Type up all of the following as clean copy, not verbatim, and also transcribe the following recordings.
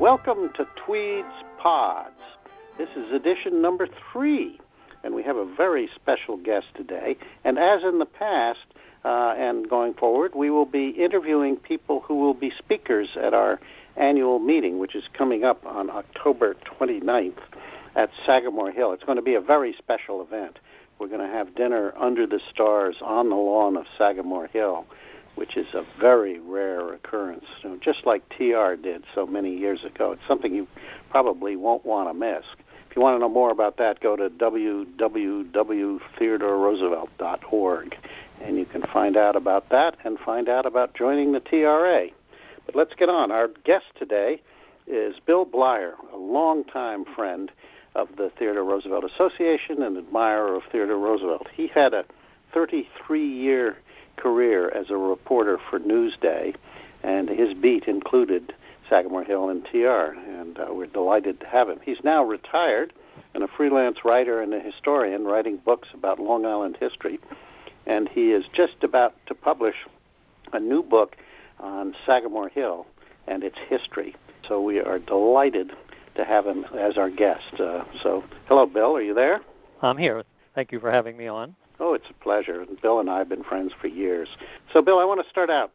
Welcome to Tweed's Pods. This is edition number 3, and we have a very special guest today. And as in the past, and going forward, we will be interviewing people who will be speakers at our annual meeting, which is coming up on October 29th at Sagamore Hill. It's going to be a very special event. We're going to have dinner under the stars on the lawn of Sagamore Hill, which is a very rare occurrence, just like TR did so many years ago. It's something you probably won't want to miss. If you want to know more about that, go to www.theodoroosevelt.org, and you can find out about that and find out about joining the TRA. But let's get on. Our guest today is Bill Bleyer, a longtime friend of the Theodore Roosevelt Association and admirer of Theodore Roosevelt. He had a 33-year career as a reporter for Newsday, and his beat included Sagamore Hill and TR, and we're delighted to have him. He's now retired and a freelance writer and a historian writing books about Long Island history, and he is just about to publish a new book on Sagamore Hill and its history. So we are delighted to have him as our guest. So hello, Bill. Are you there? I'm here. Thank you for having me on. Oh, it's a pleasure. Bill and I have been friends for years. So, Bill, I want to start out.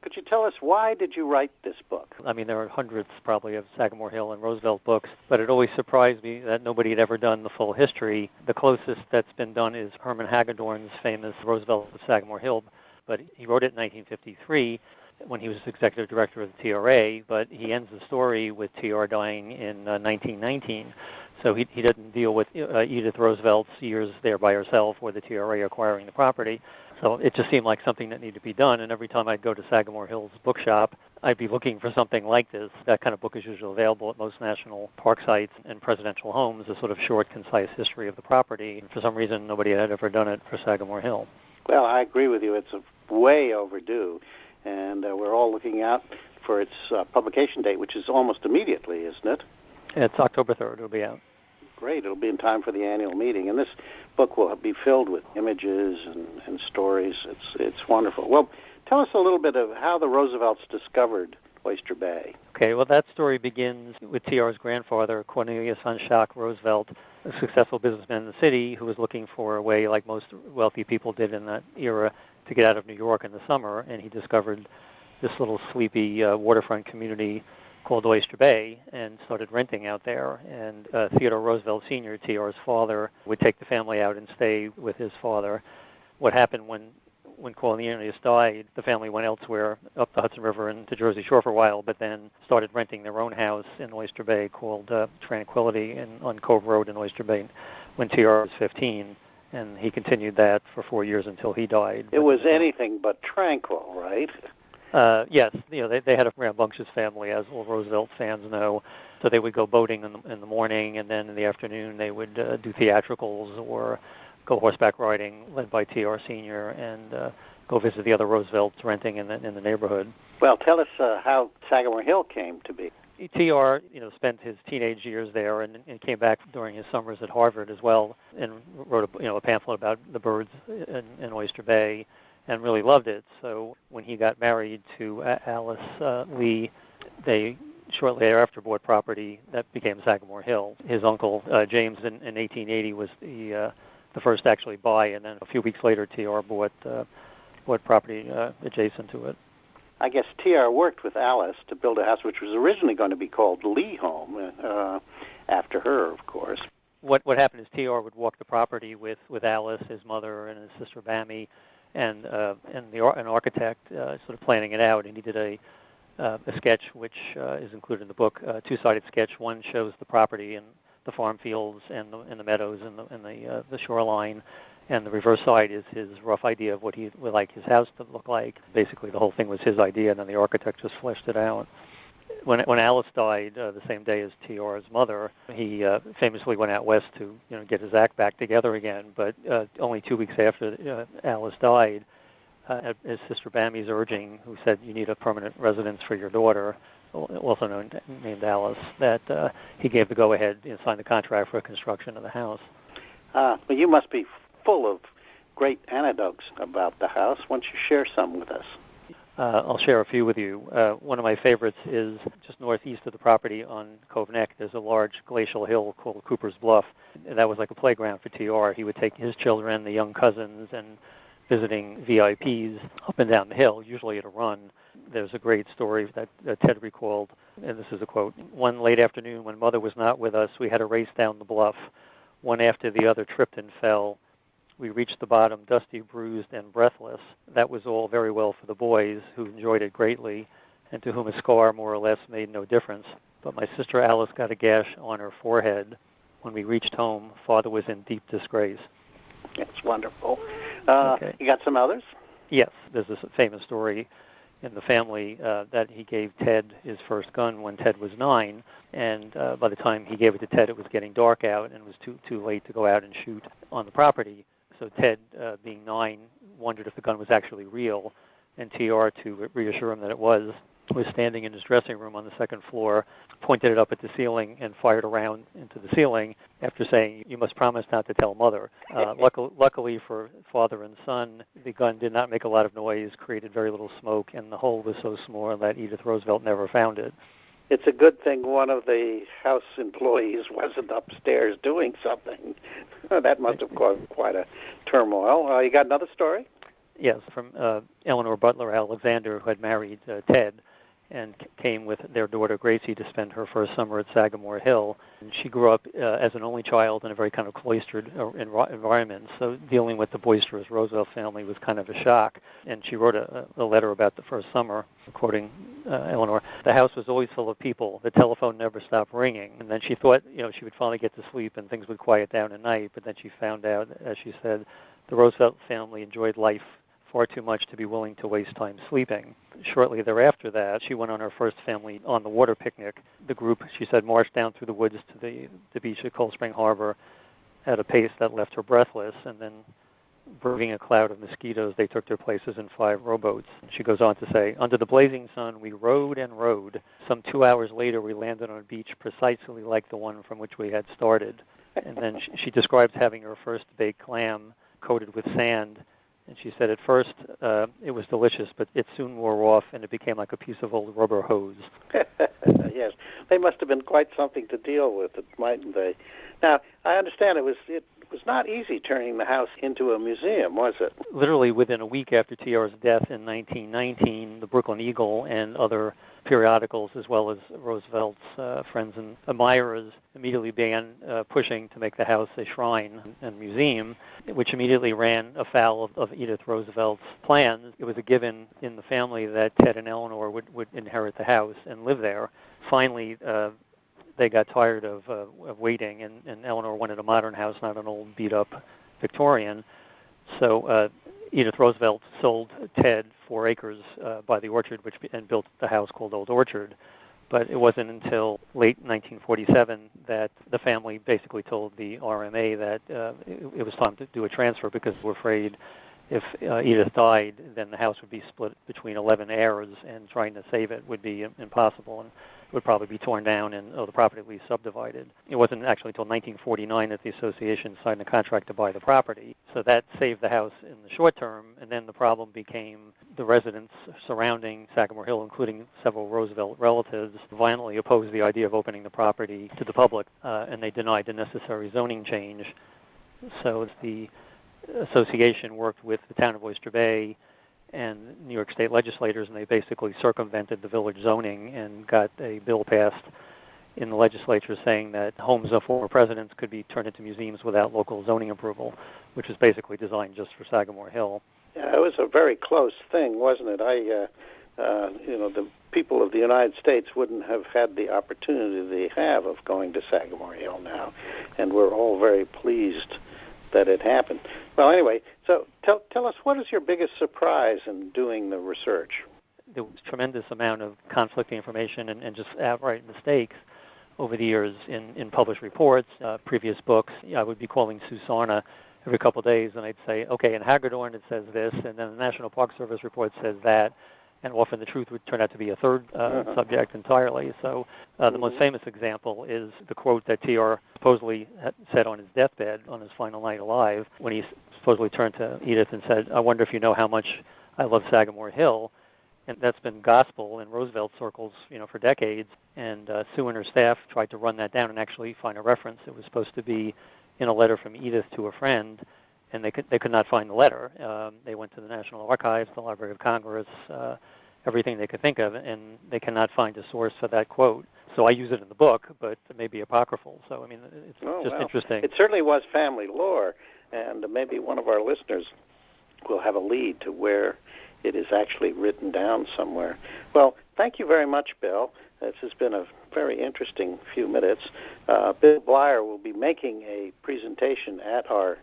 Could you tell us, why did you write this book? I mean, there are hundreds probably of Sagamore Hill and Roosevelt books, but it always surprised me that nobody had ever done the full history. The closest that's been done is Herman Hagedorn's famous Roosevelt of Sagamore Hill, but he wrote it in 1953 when he was executive director of the TRA, but he ends the story with TR dying in 1919. So he didn't deal with Edith Roosevelt's years there by herself or the TRA acquiring the property. So it just seemed like something that needed to be done. And every time I'd go to Sagamore Hill's bookshop, I'd be looking for something like this. That kind of book is usually available at most national park sites and presidential homes, a sort of short, concise history of the property. And for some reason, nobody had ever done it for Sagamore Hill. Well, I agree with you. It's way overdue. And we're all looking out for its publication date, which is almost immediately, isn't it? It's October 3rd. It'll be out. Great. It'll be in time for the annual meeting. And this book will be filled with images and stories. It's wonderful. Well, tell us a little bit of how the Roosevelts discovered Oyster Bay. Okay, well, that story begins with TR's grandfather, Cornelius Unshock Roosevelt, a successful businessman in the city who was looking for a way, like most wealthy people did in that era, to get out of New York in the summer, and he discovered this little sleepy waterfront community called Oyster Bay and started renting out there. And Theodore Roosevelt Sr., TR's father, would take the family out and stay with his father. What happened when Cornelius died, the family went elsewhere up the Hudson River and to Jersey Shore for a while, but then started renting their own house in Oyster Bay called Tranquility on Cove Road in Oyster Bay when TR was 15. And he continued that for 4 years until he died. It was anything but tranquil, right? Yes. They had a rambunctious family, as all Roosevelt fans know. So they would go boating in the morning, and then in the afternoon they would do theatricals or go horseback riding, led by TR Sr., and go visit the other Roosevelts renting in the neighborhood. Well, tell us how Sagamore Hill came to be. TR, spent his teenage years there and came back during his summers at Harvard as well, and wrote a pamphlet about the birds in Oyster Bay, and really loved it. So when he got married to Alice Lee, they shortly thereafter bought property that became Sagamore Hill. His uncle James in 1880 was the first to actually buy, and then a few weeks later, TR bought property adjacent to it. I guess TR worked with Alice to build a house which was originally going to be called Lee Home, after her, of course. What happened is TR would walk the property with Alice, his mother, and his sister Bammy, and an architect sort of planning it out. And he did a sketch which is included in the book, a two-sided sketch. One shows the property and the farm fields and the meadows and the shoreline. And the reverse side is his rough idea of what he would like his house to look like. Basically, the whole thing was his idea, and then the architect just fleshed it out. When Alice died the same day as TR's mother, he famously went out west to get his act back together again. But only 2 weeks after Alice died, at his sister Bammy's urging, who said, "You need a permanent residence for your daughter," also named Alice, that he gave the go-ahead and signed the contract for construction of the house. Well, you must be full of great anecdotes about the house. Why don't you share some with us? I'll share a few with you. One of my favorites is just northeast of the property on Cove Neck. There's a large glacial hill called Cooper's Bluff. That was like a playground for TR. He would take his children, the young cousins, and visiting VIPs up and down the hill, usually at a run. There's a great story that Ted recalled, and this is a quote. One late afternoon when Mother was not with us, we had a race down the bluff. One after the other tripped and fell. We reached the bottom, dusty, bruised, and breathless. That was all very well for the boys, who enjoyed it greatly, and to whom a scar more or less made no difference. But my sister Alice got a gash on her forehead. When we reached home, Father was in deep disgrace. That's wonderful. Okay. You got some others? Yes, there's this famous story in the family that he gave Ted his first gun when Ted was 9, and by the time he gave it to Ted, it was getting dark out, and it was too late to go out and shoot on the property. So Ted, being 9, wondered if the gun was actually real, and TR, to reassure him that it was standing in his dressing room on the second floor, pointed it up at the ceiling, and fired a round into the ceiling after saying, "You must promise not to tell Mother." Luckily for father and son, the gun did not make a lot of noise, created very little smoke, and the hole was so small that Edith Roosevelt never found it. It's a good thing one of the house employees wasn't upstairs doing something. That must have caused quite a turmoil. You got another story? Yes, from Eleanor Butler Alexander, who had married Ted and came with their daughter Gracie to spend her first summer at Sagamore Hill. And she grew up as an only child in a very kind of cloistered environment, so dealing with the boisterous Roosevelt family was kind of a shock. And she wrote a letter about the first summer, quoting Eleanor, "The house was always full of people. The telephone never stopped ringing." And then she thought, she would finally get to sleep and things would quiet down at night, but then she found out, as she said, the Roosevelt family enjoyed life far too much to be willing to waste time sleeping. Shortly thereafter that, she went on her first family on-the-water picnic. The group, she said, marched down through the woods to the beach at Cold Spring Harbor at a pace that left her breathless, and then, braving a cloud of mosquitoes, they took their places in 5 rowboats. She goes on to say, "Under the blazing sun, we rowed and rowed. Some 2 hours later, we landed on a beach precisely like the one from which we had started." And then she describes having her first baked clam coated with sand. And she said at first it was delicious, but it soon wore off and it became like a piece of old rubber hose. Yes, they must have been quite something to deal with, mightn't they? Now, I understand it was not easy turning the house into a museum, was it? Literally within a week after TR's death in 1919, the Brooklyn Eagle and other periodicals, as well as Roosevelt's friends and admirers, immediately began pushing to make the house a shrine and museum, which immediately ran afoul of Edith Roosevelt's plans. It was a given in the family that Ted and Eleanor would inherit the house and live there. Finally, they got tired of waiting, and Eleanor wanted a modern house, not an old beat-up Victorian. So Edith Roosevelt sold Ted 4 acres by the orchard, and built the house called Old Orchard. But it wasn't until late 1947 that the family basically told the RMA that it was time to do a transfer, because they were afraid if Edith died, then the house would be split between 11 heirs, and trying to save it would be impossible, and it would probably be torn down and the property at least subdivided. It wasn't actually until 1949 that the association signed a contract to buy the property. So that saved the house in the short term, and then the problem became the residents surrounding Sagamore Hill, including several Roosevelt relatives, violently opposed the idea of opening the property to the public, and they denied the necessary zoning change. So the association worked with the town of Oyster Bay and New York State legislators, and they basically circumvented the village zoning and got a bill passed in the legislature saying that homes of former presidents could be turned into museums without local zoning approval, which is basically designed just for Sagamore Hill. Yeah, it was a very close thing, wasn't it? The people of the United States wouldn't have had the opportunity they have of going to Sagamore Hill now, and we're all very pleased that it happened. Well, anyway, so tell us, what is your biggest surprise in doing the research? There was a tremendous amount of conflicting information and just outright mistakes over the years in published reports, previous books. I would be calling Susanna every couple of days, and I'd say, okay, in Hagedorn it says this, and then the National Park Service report says that, and often the truth would turn out to be a third subject entirely. So the most famous example is the quote that TR supposedly said on his deathbed on his final night alive, when he supposedly turned to Edith and said, "I wonder if you know how much I love Sagamore Hill." And that's been gospel in Roosevelt circles, for decades. And Sue and her staff tried to run that down and actually find a reference. It was supposed to be in a letter from Edith to a friend, and they could not find the letter. They went to the National Archives, the Library of Congress, everything they could think of, and they cannot find a source for that quote. So I use it in the book, but it may be apocryphal. So, I mean, it's interesting. It certainly was family lore, and maybe one of our listeners will have a lead to where it is actually written down somewhere. Well, thank you very much, Bill. This has been a very interesting few minutes. Bill Bleyer will be making a presentation at our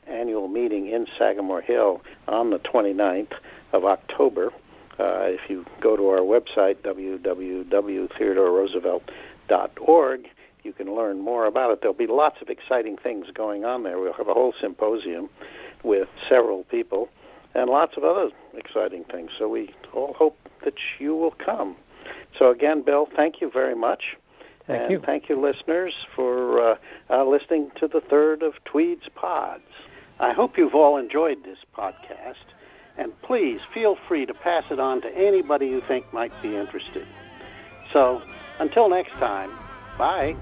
annual meeting in Sagamore Hill on the 29th of October. If you go to our website, www.theodoroosevelt.org, you can learn more about it. There'll be lots of exciting things going on there. We'll have a whole symposium with several people and lots of other exciting things. So we all hope that you will come. So again, Bill, thank you very much. Thank you. Thank you, listeners, for listening to the third of Tweed's Pods. I hope you've all enjoyed this podcast, and please feel free to pass it on to anybody you think might be interested. So until next time, bye.